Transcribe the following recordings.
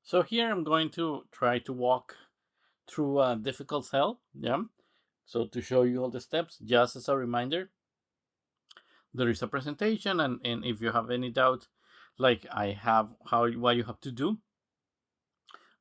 So here I'm going to try to walk through a difficult cell. Yeah. So to show you all the steps, just as a reminder, there is a presentation, and if you have any doubt, like I have, what you have to do,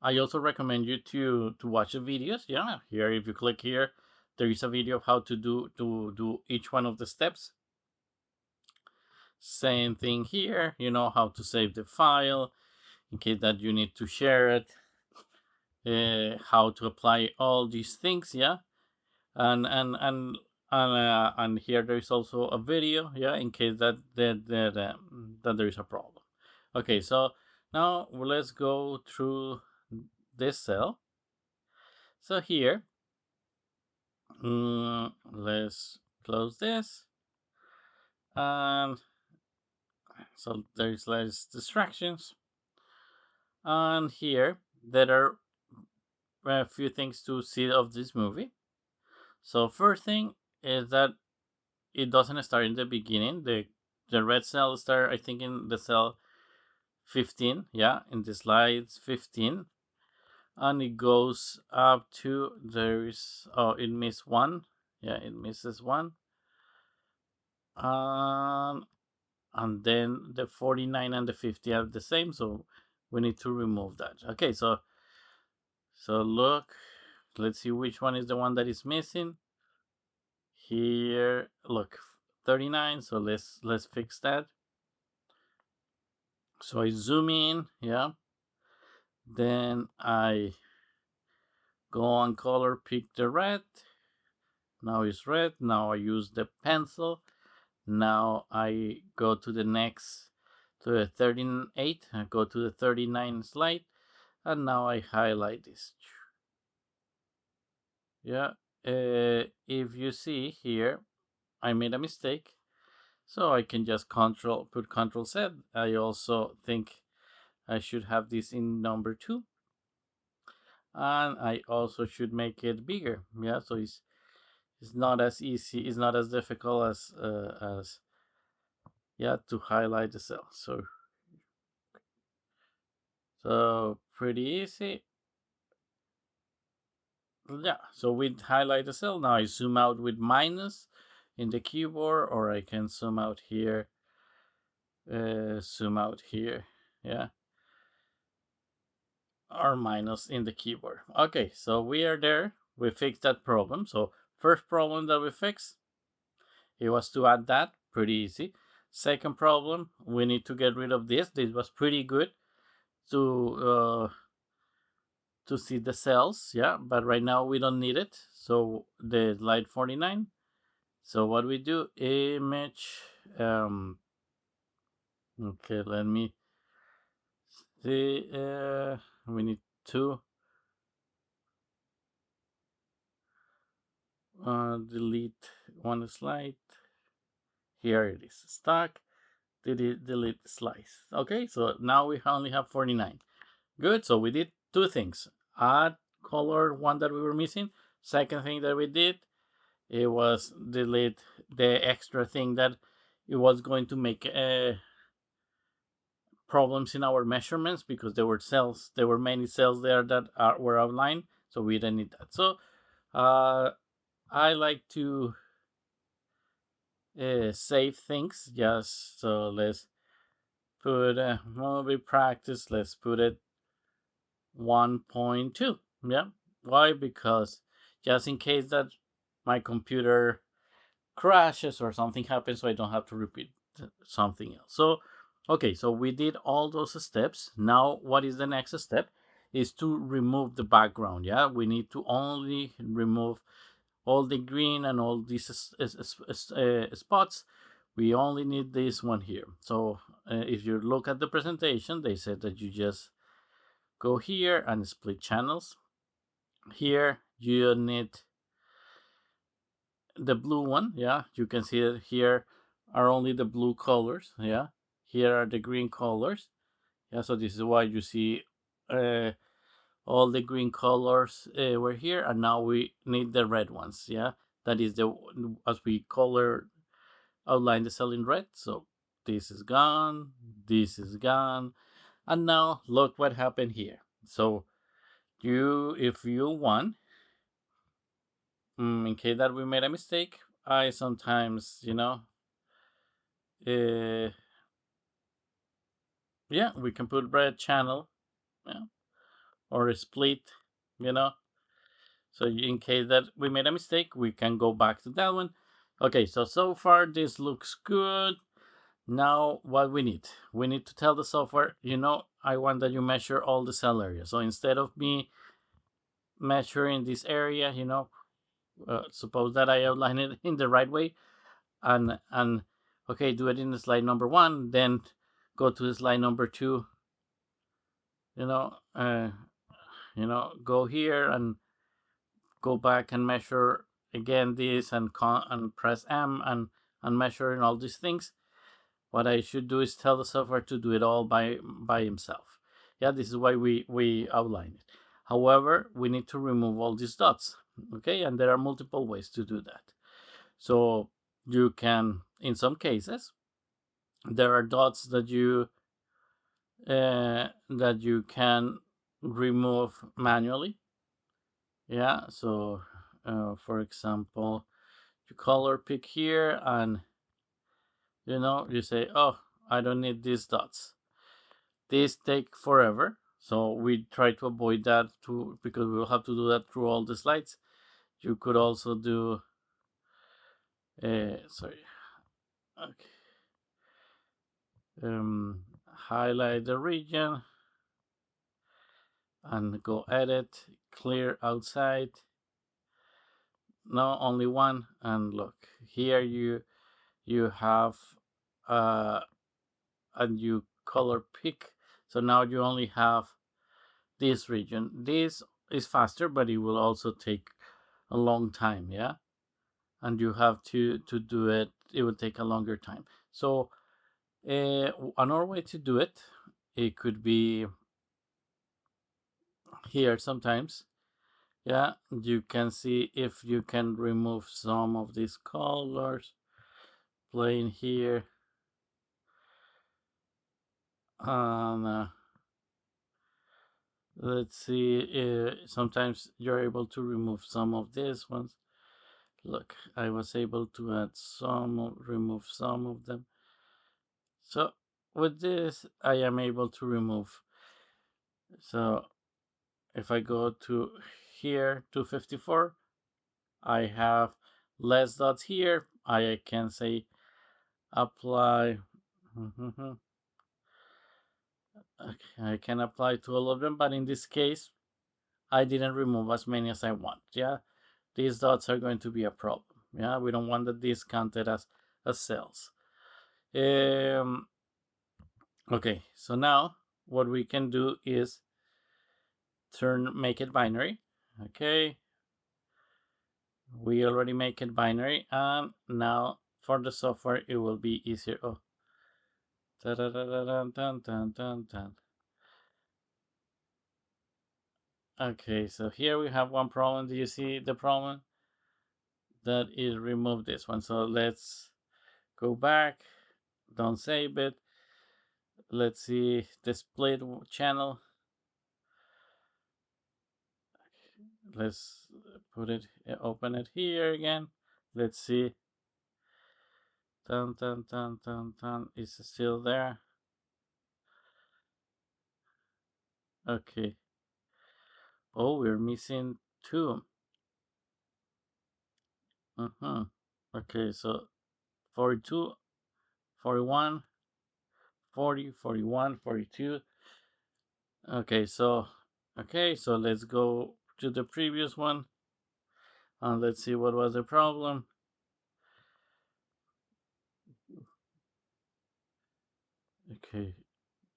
I also recommend you to watch the videos. Yeah, here if you click here, there is a video of how to do each one of the steps. Same thing here, how to save the file in case that you need to share it, how to apply all these things. Yeah, and here there is also a video. Yeah, in case that there is a problem. Okay, so now let's go through this cell. So here, let's close this, and so there's less distractions. And here there are a few things to see of this movie. So first thing is that it doesn't start in the beginning. The red cell start, I think, in the cell 15. Yeah, in the slides 15, and it goes up to it missed one. Yeah, it misses one. And then the 49 and the 50 are the same, so we need to remove that. Okay, so look, let's see which one is the one that is missing. Here, look, 39. So let's fix that. So I zoom in. Yeah, then I go on color, pick the red. Now it's red. Now I use the pencil. Now I go to the next, to the 38. I go to the 39 slide, and now I highlight this. Yeah, if you see here, I made a mistake, so I can just put Control Z. I also think I should have this in number 2, and I also should make it bigger. Yeah, so it's not as easy, it's not as difficult as yeah, to highlight the cell. So pretty easy. Yeah, so we highlight the cell. Now I zoom out with minus in the keyboard, or I can zoom out here. Yeah, or minus in the keyboard. Okay, so we are there. We fixed that problem. So first problem that we fixed, it was to add that. Pretty easy. Second problem, we need to get rid of this. This was pretty good to see the cells. Yeah, but right now we don't need it. So the slide 49. So what we do, image. Okay, let me see. We need to delete one slide. Here it is, stack. Delete slice. Okay, so now we only have 49. Good. So we did two things: add color one that we were missing. Second thing that we did, it was delete the extra thing that it was going to make problems in our measurements, because there were many cells there that were outlined, so we didn't need that. So I like to save things. Just so let's put movie practice. Let's put it 1.2. Yeah. Why? Because just in case that my computer crashes or something happens, so I don't have to repeat something else. So okay, so we did all those steps. Now what is the next step? Is to remove the background. Yeah, we need to only remove all the green and all these spots. We only need this one here. So if you look at the presentation, they said that you just go here and split channels. Here you need the blue one. Yeah, you can see that here are only the blue colors. Yeah, here are the green colors. Yeah, so this is why you see all the green colors were here, and now we need the red ones. Yeah, that is as we outline the cell in red. So this is gone, this is gone, and now look what happened here. So if you want, in case that we made a mistake, I sometimes, uh, yeah, we can put red channel, yeah, or a split, you know. So in case that we made a mistake, we can go back to that one. Okay, so far this looks good. Now what we need to tell the software, I want that you measure all the cell areas. So instead of me measuring this area, suppose that I outline it in the right way, and okay, do it in the slide number 1, then go to the slide number 2, go here and go back and measure again this, and press M and measure and all these things. What I should do is tell the software to do it all by himself. Yeah, this is why we outline it. However, we need to remove all these dots. Okay, and there are multiple ways to do that. So you can, in some cases, there are dots that you can remove manually. Yeah, so for example, you color pick here, and you say, oh, I don't need these dots. These take forever, so we try to avoid that too, because we will have to do that through all the slides. You could also do sorry, okay, highlight the region and go edit, clear outside. No, only one. And look here, you have a new color pick, so now you only have this region. This is faster, but it will also take a long time, yeah, and you have to do it. It will take a longer time. So another way to do it, it could be here sometimes. Yeah, you can see if you can remove some of these colors playing here, and let's see, sometimes you're able to remove some of these ones. Look, I was able to add remove some of them. So with this, I am able to remove. So if I go to here, 254, I have less dots here. I can say apply. Okay, I can apply to all of them, but in this case, I didn't remove as many as I want. Yeah, these dots are going to be a problem. Yeah, we don't want that these counted as cells. Okay, so now what we can do is make it binary. Okay, we already make it binary, and now for the software it will be easier. Oh, okay, so here we have one problem. Do you see the problem? That is remove this one. So let's go back, don't save it. Let's see the split channel. Let's open it here again. Let's see. Is still there. Okay. Oh, we're missing 2. Okay, so 42, 41, 40, 41, 42. Okay, so let's go to the previous one and let's see what was the problem. Okay,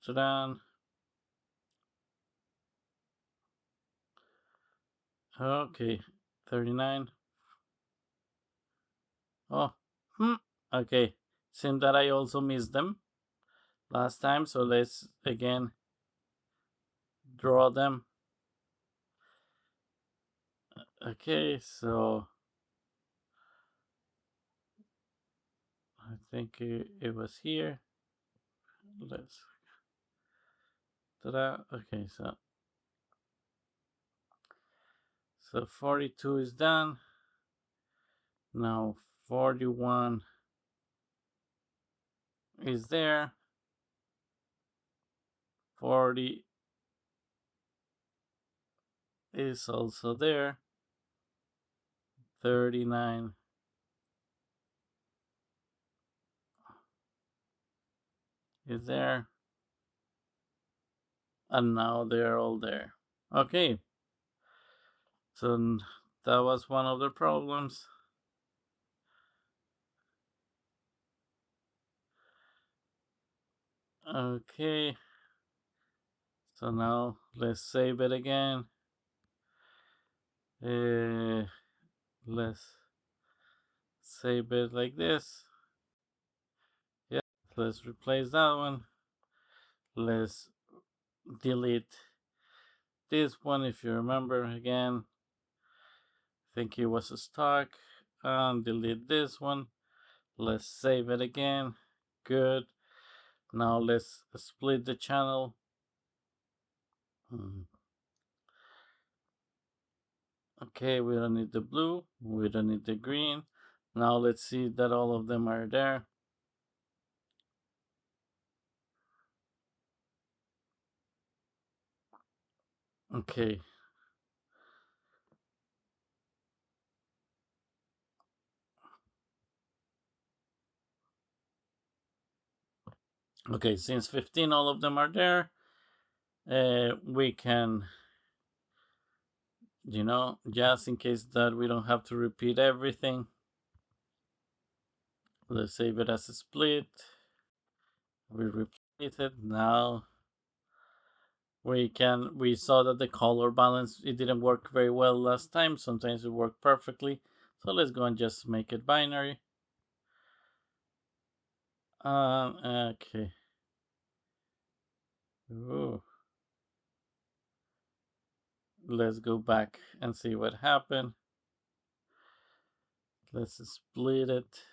so then okay, 39. Oh, okay. Seems that I also missed them last time, so let's again draw them. Okay, so I think it was here. Let's ta-da. Okay, so So 42 is done. Now 41 is there. 40 is also there. 39 is there. And now they're all there. Okay. So that was one of the problems. Okay. So now let's save it again. Let's save it like this. Yeah, let's replace that one. Let's delete this one. If you remember again, I think it was a stock. And delete this one. Let's save it again. Good. Now let's split the channel. Okay, we don't need the blue. We don't need the green. Now let's see that all of them are there. Okay. Okay, since 15 all of them are there, we can, just in case that we don't have to repeat everything, let's save it as a split. We repeat it. Now we saw that the color balance, it didn't work very well last time. Sometimes it worked perfectly. So let's go and just make it binary. Okay. Ooh. Let's go back and see what happened. Let's split it.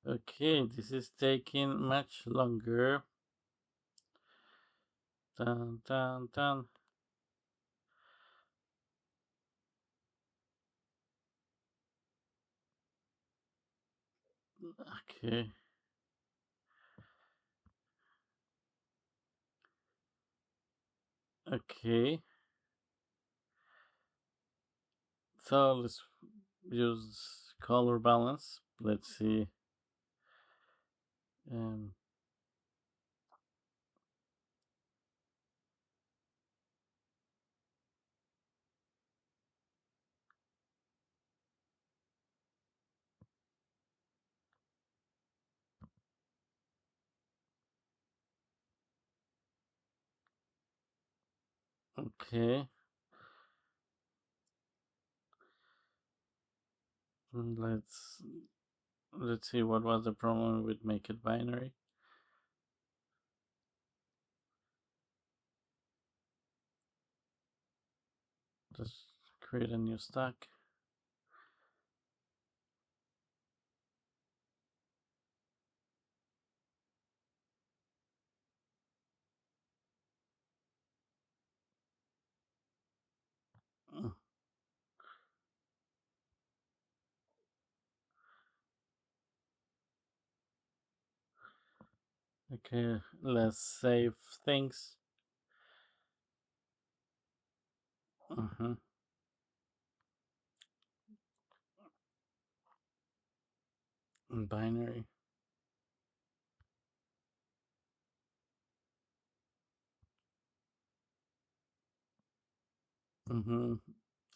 Okay, this is taking much longer. Dun, dun, dun. Okay. Okay. So let's use color balance. Let's see. Okay. Let's see what was the problem with make it binary. Just create a new stack. Okay, let's save things. Binary.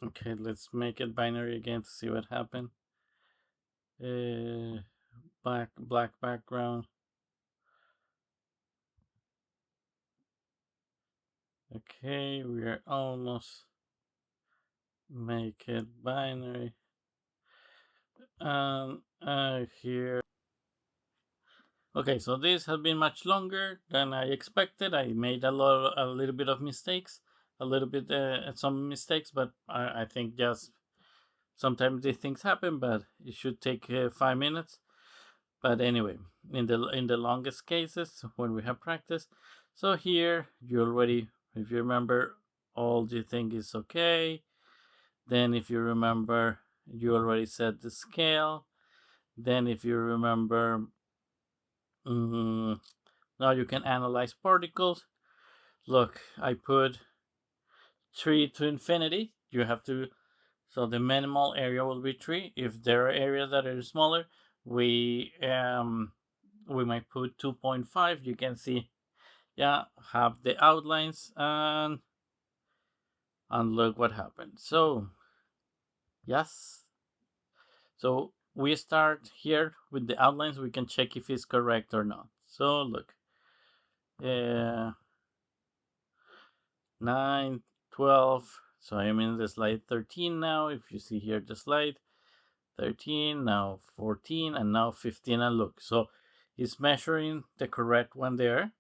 Okay, let's make it binary again to see what happened. Black background. Okay, we are almost make it binary. Here. Okay, so this has been much longer than I expected. I made a little bit of mistakes, some mistakes, but I think just Sometimes these things happen, but it should take 5 minutes. But anyway, in the longest cases when we have practice, so here you already, if you remember, all the thing is okay. Then if you remember, you already set the scale. Then if you remember, now you can analyze particles. Look, I put 3 to infinity. You have to, so the minimal area will be 3. If there are areas that are smaller, we might put 2.5. You can see, yeah, have the outlines, and look what happened. So yes, so we start here with the outlines. We can check if it's correct or not. So look, 9, 12. So I'm in the slide 13 now. If you see here the slide 13, now 14, and now 15. And look, so it's measuring the correct one there.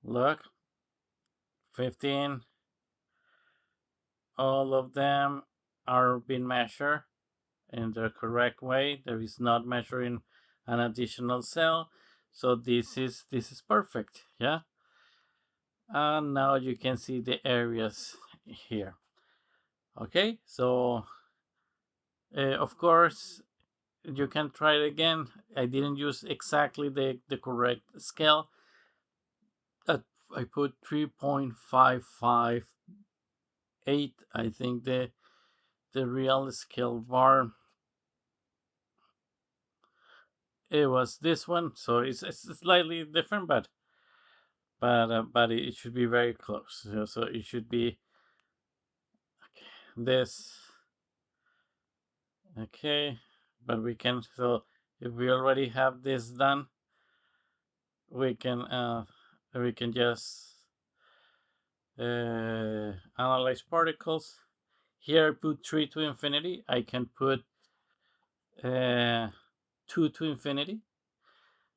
Look, 15. All of them are being measured in the correct way. There is not measuring an additional cell. So this is perfect. Yeah. And now you can see the areas here. Okay, so of course you can try it again. I didn't use exactly the correct scale. I put 3.558. I think the real scale bar, it was this one, so it's slightly different, but it should be very close. So it should be this. Okay, but we can, so if we already have this done, we can just analyze particles. Here I put 3 to infinity. I can put 2 to infinity,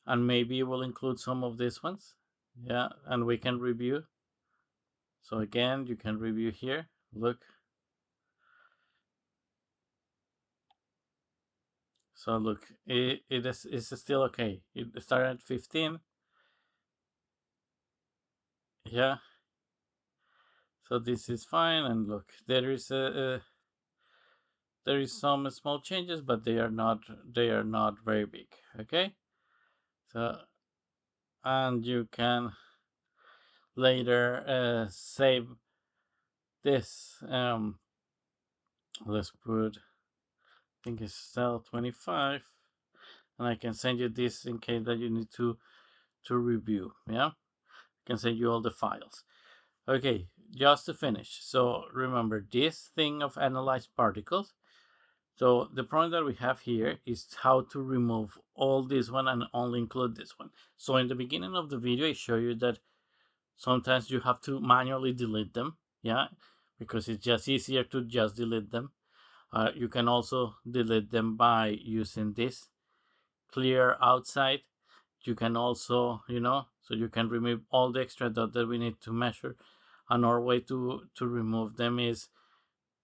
and maybe we'll include some of these ones. Yeah, and we can review. So again, you can review here. Look. So look, it's still okay. It started at 15. Yeah. So this is fine, and look, there is there is some small changes, but they are not very big. Okay. So, and you can later save this. Let's put, I think it's cell 25, and I can send you this in case that you need to review. Yeah, I can send you all the files. Okay, just to finish. So remember this thing of analyze particles. So the problem that we have here is how to remove all this one and only include this one. So in the beginning of the video, I show you that sometimes you have to manually delete them. Yeah, because it's just easier to just delete them. You can also delete them by using this clear outside. You can also, so you can remove all the extra dot that we need to measure. Another way to remove them is,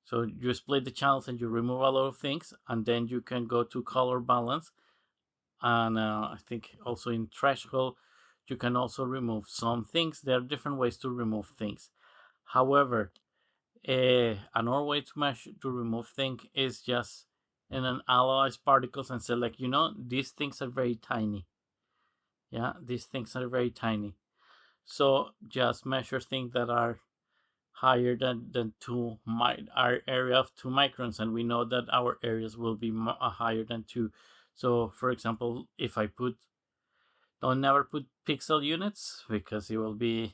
so you split the channels and you remove a lot of things, and then you can go to color balance, and I think also in threshold you can also remove some things. There are different ways to remove things. However, another way to remove things is just in an analyze particles and select, these things are very tiny. Yeah, these things are very tiny. So just measure things that are higher than our area of 2 microns, and we know that our areas will be higher than 2. So for example, if I don't never put pixel units, because it will be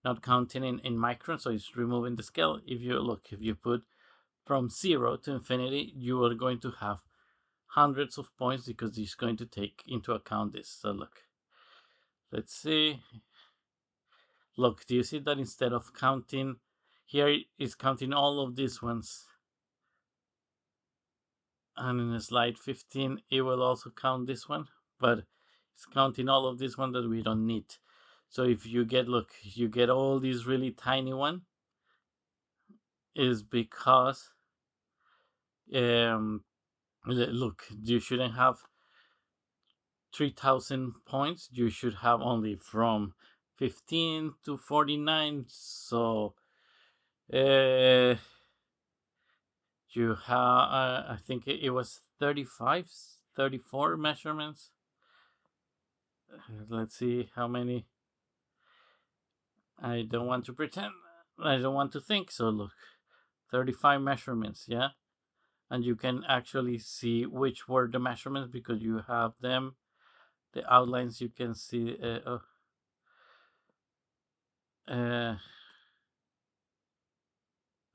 not counting in microns, so it's removing the scale. If you put from 0 to infinity, you are going to have hundreds of points, because it's going to take into account this. So look, let's see. Look, do you see that instead of counting, here it's counting all of these ones. And in slide 15, it will also count this one, but it's counting all of this one that we don't need. So if you get, you get all these really tiny one, is because look, you shouldn't have 3,000 points. You should have only from 15 to 49. So you have, I think it was 35, 34 measurements. Let's see how many. I don't want to pretend. I don't want to think. So look, 35 measurements, yeah? And you can actually see which were the measurements because you have them. The outlines you can see.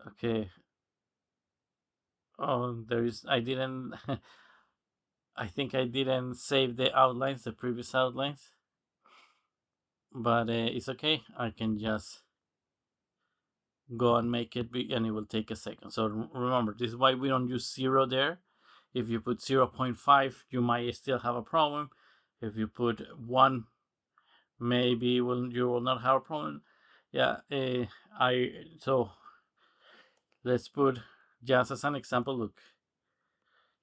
Okay. Oh, there is. I didn't. I think I didn't save the outlines, the previous outlines. But it's okay. I can just go and make it big, and it will take a second. So remember, this is why we don't use 0 there. If you put 0.5, you might still have a problem. If you put 1, maybe you will not have a problem. Yeah. So let's put, just as an example, look,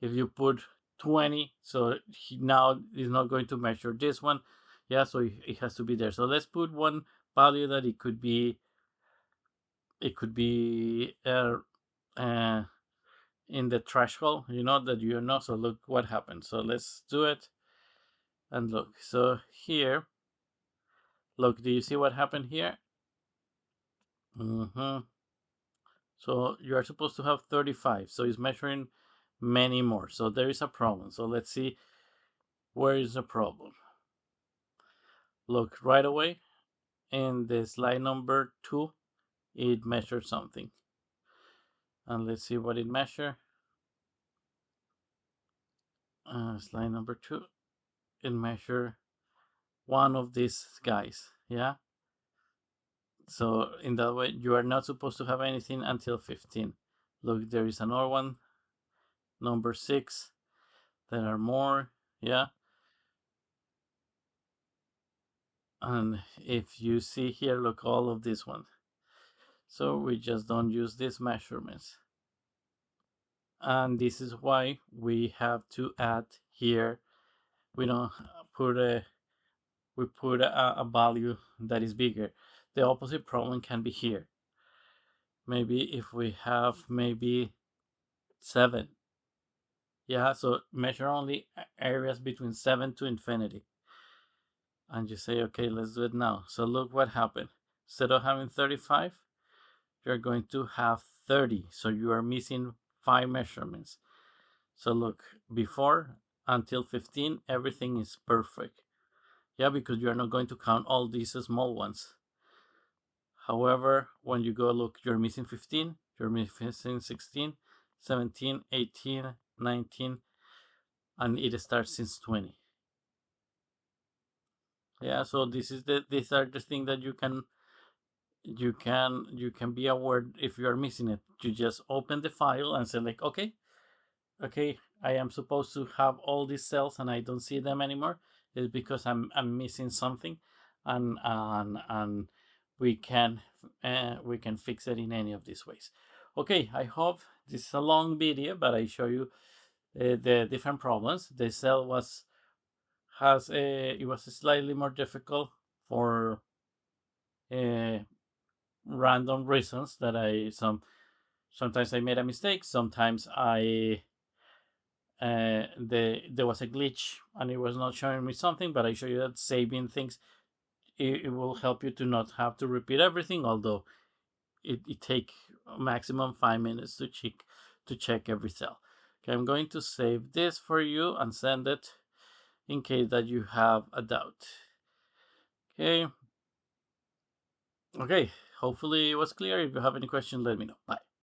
if you put 20, so now is not going to measure this one. Yeah, so it has to be there. So let's put one value that it could be in the threshold, that you know. So look what happened. So let's do it and look. So here, look, do you see what happened here? So you are supposed to have 35, so it's measuring many more. So there is a problem. So let's see, where is the problem? Look, right away in the slide number 2, it measured something. And let's see what it measured. Slide number 2, it measured one of these guys. Yeah. So in that way, you are not supposed to have anything until 15. Look, there is another one, number 6. There are more. Yeah. And if you see here, look, all of these ones. So we just don't use these measurements. And this is why we have to add here. We don't put we put a value that is bigger. The opposite problem can be here. Maybe if we have maybe 7. Yeah, so measure only areas between 7 to infinity. And you say, okay, let's do it now. So look what happened. Instead of having 35, you're going to have 30. So you are missing 5 measurements. So look, before until 15, everything is perfect. Yeah, because you are not going to count all these small ones. However, when you go look, you're missing 15, you're missing 16, 17, 18, 19, and it starts since 20. Yeah, so these are the things that you can be aware if you are missing it. You just open the file and say like, okay, I am supposed to have all these cells and I don't see them anymore. It's because I'm missing something, and we can fix it in any of these ways. Okay, I hope this is a long video, but I show you the different problems. The cell it was slightly more difficult for random reasons that sometimes I made a mistake, sometimes there was a glitch and it was not showing me something, but I show you that saving things, it will help you to not have to repeat everything, although it take maximum 5 minutes to check every cell. Okay, I'm going to save this for you and send it in case that you have a doubt. Okay, hopefully it was clear. If you have any questions, let me know. Bye.